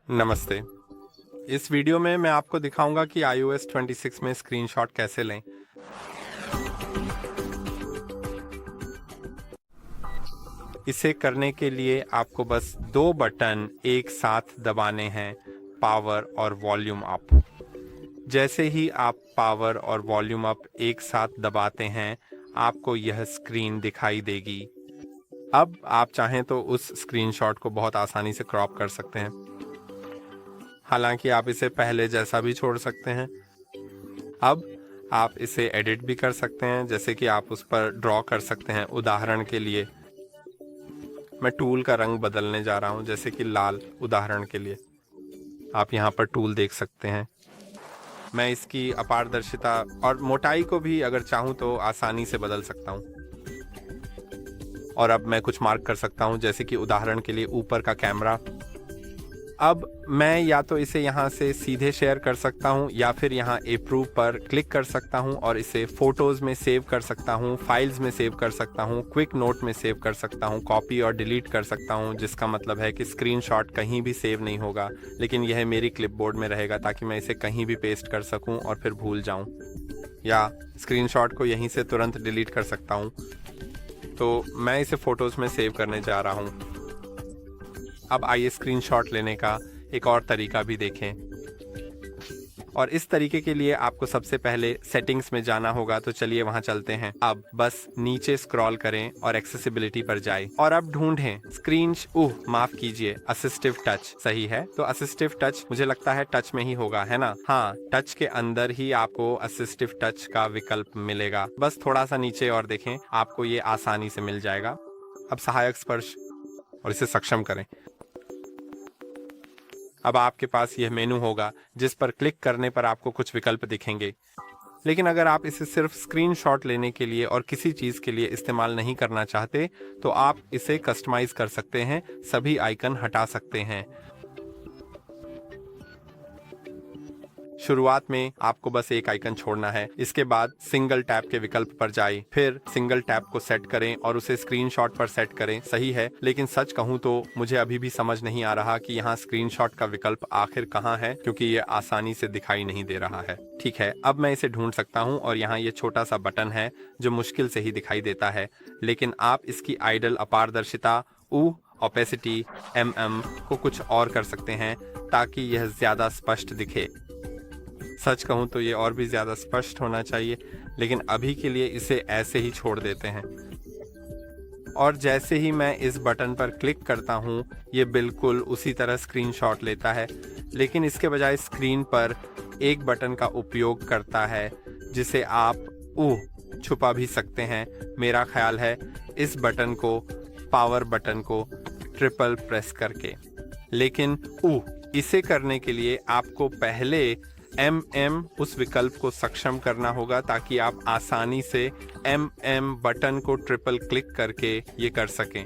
नमस्ते। इस वीडियो में मैं आपको दिखाऊंगा कि iOS 26 में स्क्रीनशॉट कैसे लें। इसे करने के लिए आपको बस दो बटन एक साथ दबाने हैं, पावर और वॉल्यूम अप। जैसे ही आप पावर और वॉल्यूम अप एक साथ दबाते हैं, आपको यह स्क्रीन दिखाई देगी। अब आप चाहें तो उस स्क्रीनशॉट को बहुत आसानी से क्रॉप कर सकते हैं। हालांकि आप इसे पहले जैसा भी छोड़ सकते हैं। अब आप इसे एडिट भी कर सकते हैं, जैसे कि आप उस पर ड्रॉ कर सकते हैं। उदाहरण के लिए मैं टूल का रंग बदलने जा रहा हूं, जैसे कि लाल। उदाहरण के लिए आप यहां पर टूल देख सकते हैं। मैं इसकी अपारदर्शिता और मोटाई को भी अगर चाहूं तो आसानी से बदल सकता हूं। और अब मैं कुछ मार्क कर सकता हूं, जैसे कि उदाहरण के लिए ऊपर का कैमरा। अब मैं या तो इसे यहाँ से सीधे शेयर कर सकता हूँ या फिर यहाँ अप्रूव पर क्लिक कर सकता हूँ और इसे फोटोज़ में सेव कर सकता हूँ, फाइल्स में सेव कर सकता हूँ, क्विक नोट में सेव कर सकता हूँ, कॉपी और डिलीट कर सकता हूँ। जिसका मतलब है कि स्क्रीनशॉट कहीं भी सेव नहीं होगा, लेकिन यह मेरी क्लिपबोर्ड में रहेगा ताकि मैं इसे कहीं भी पेस्ट कर सकूँ और फिर भूल जाऊँ। या स्क्रीनशॉट को यहीं से तुरंत डिलीट कर सकता हूँ। तो मैं इसे फ़ोटोज़ में सेव करने जा रहा हूँ। अब आइए स्क्रीनशॉट लेने का एक और तरीका भी देखें। और इस तरीके के लिए आपको सबसे पहले सेटिंग्स में जाना होगा, तो चलिए वहां चलते हैं। अब बस नीचे स्क्रॉल करें और एक्सेसिबिलिटी पर जाएं और अब ढूंढें माफ कीजिए, असिस्टिव टच। सही है, तो असिस्टिव टच मुझे लगता है टच में ही होगा, है ना? हाँ, टच के अंदर ही आपको असिस्टिव टच का विकल्प मिलेगा। बस थोड़ा सा नीचे और देखें, आपको ये आसानी से मिल जाएगा। अब सहायक स्पर्श और इसे सक्षम करें। अब आपके पास यह मेनू होगा जिस पर क्लिक करने पर आपको कुछ विकल्प दिखेंगे। लेकिन अगर आप इसे सिर्फ स्क्रीनशॉट लेने के लिए और किसी चीज़ के लिए इस्तेमाल नहीं करना चाहते, तो आप इसे कस्टमाइज कर सकते हैं, सभी आइकन हटा सकते हैं। शुरुआत में आपको बस एक आइकन छोड़ना है। इसके बाद सिंगल टैप के विकल्प पर जाएं, फिर सिंगल टैप को सेट करें और उसे स्क्रीनशॉट पर सेट करें। सही है, लेकिन सच कहूं तो मुझे अभी भी समझ नहीं आ रहा कि यहाँ स्क्रीनशॉट का विकल्प आखिर कहाँ है, क्योंकि ये आसानी से दिखाई नहीं दे रहा है। ठीक है, अब मैं इसे ढूंढ सकता हूँ और यहाँ ये छोटा सा बटन है जो मुश्किल से ही दिखाई देता है, लेकिन आप इसकी आइडल अपारदर्शिता ओपेसिटी को कुछ और कर सकते हैं ताकि यह ज्यादा स्पष्ट दिखे। सच कहूं तो ये और भी ज़्यादा स्पष्ट होना चाहिए, लेकिन अभी के लिए इसे ऐसे ही छोड़ देते हैं। और जैसे ही मैं इस बटन पर क्लिक करता हूं, ये बिल्कुल उसी तरह स्क्रीनशॉट लेता है, लेकिन इसके बजाय स्क्रीन पर एक बटन का उपयोग करता है जिसे आप छुपा भी सकते हैं। मेरा ख्याल है इस बटन को, पावर बटन को ट्रिपल प्रेस करके। लेकिन इसे करने के लिए आपको पहले उस विकल्प को सक्षम करना होगा ताकि आप आसानी से बटन को ट्रिपल क्लिक करके ये कर सकें।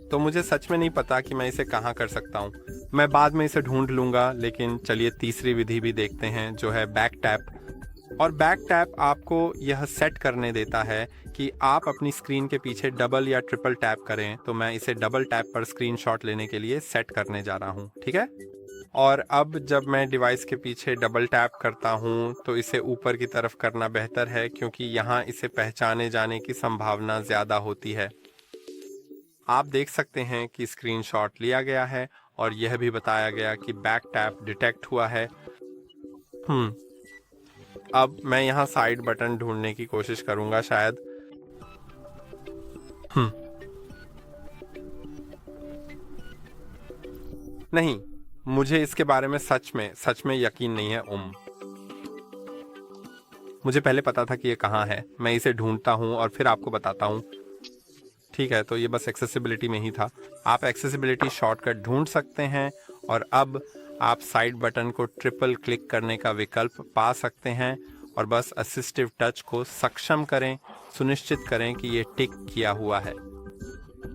तो मुझे सच में नहीं पता कि मैं इसे कहाँ कर सकता हूँ। मैं बाद में इसे ढूंढ लूँगा, लेकिन चलिए तीसरी विधि भी देखते हैं, जो है बैक टैप। और बैक टैप आपको यह सेट करने देता है कि आप अपनी स्क्रीन के पीछे डबल या ट्रिपल टैप करें। तो मैं इसे डबल टैप पर स्क्रीनशॉट लेने के लिए सेट करने जा रहा हूँ। ठीक है, और अब जब मैं डिवाइस के पीछे डबल टैप करता हूं, तो इसे ऊपर की तरफ करना बेहतर है, क्योंकि यहां इसे पहचाने जाने की संभावना ज़्यादा होती है। आप देख सकते हैं कि स्क्रीनशॉट लिया गया है और यह भी बताया गया कि बैक टैप डिटेक्ट हुआ है। अब मैं यहां साइड बटन ढूंढने की कोशिश करूंगा शायद। नहीं, मुझे इसके बारे में सच में यकीन नहीं है। मुझे पहले पता था कि ये कहाँ है। मैं इसे ढूंढता हूँ और फिर आपको बताता हूँ। ठीक है, तो ये बस एक्सेसिबिलिटी में ही था। आप एक्सेसिबिलिटी शॉर्टकट ढूंढ सकते हैं और अब आप साइड बटन को ट्रिपल क्लिक करने का विकल्प पा सकते हैं और बस असिस्टिव टच को सक्षम करें, सुनिश्चित करें कि ये टिक किया हुआ है।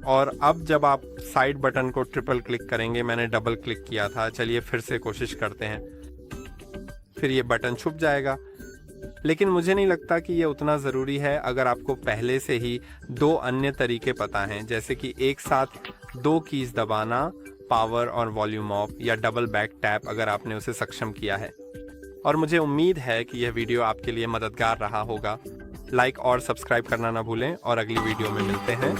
और अब जब आप साइड बटन को ट्रिपल क्लिक करेंगे, मैंने डबल क्लिक किया था, चलिए फिर से कोशिश करते हैं। फिर ये बटन छुप जाएगा, लेकिन मुझे नहीं लगता कि ये उतना ज़रूरी है अगर आपको पहले से ही दो अन्य तरीके पता हैं, जैसे कि एक साथ दो कीज दबाना पावर और वॉल्यूम ऑफ या डबल बैक टैप अगर आपने उसे सक्षम किया है। और मुझे उम्मीद है कि यह वीडियो आपके लिए मददगार रहा होगा। लाइक और सब्सक्राइब करना ना भूलें और अगली वीडियो में मिलते हैं।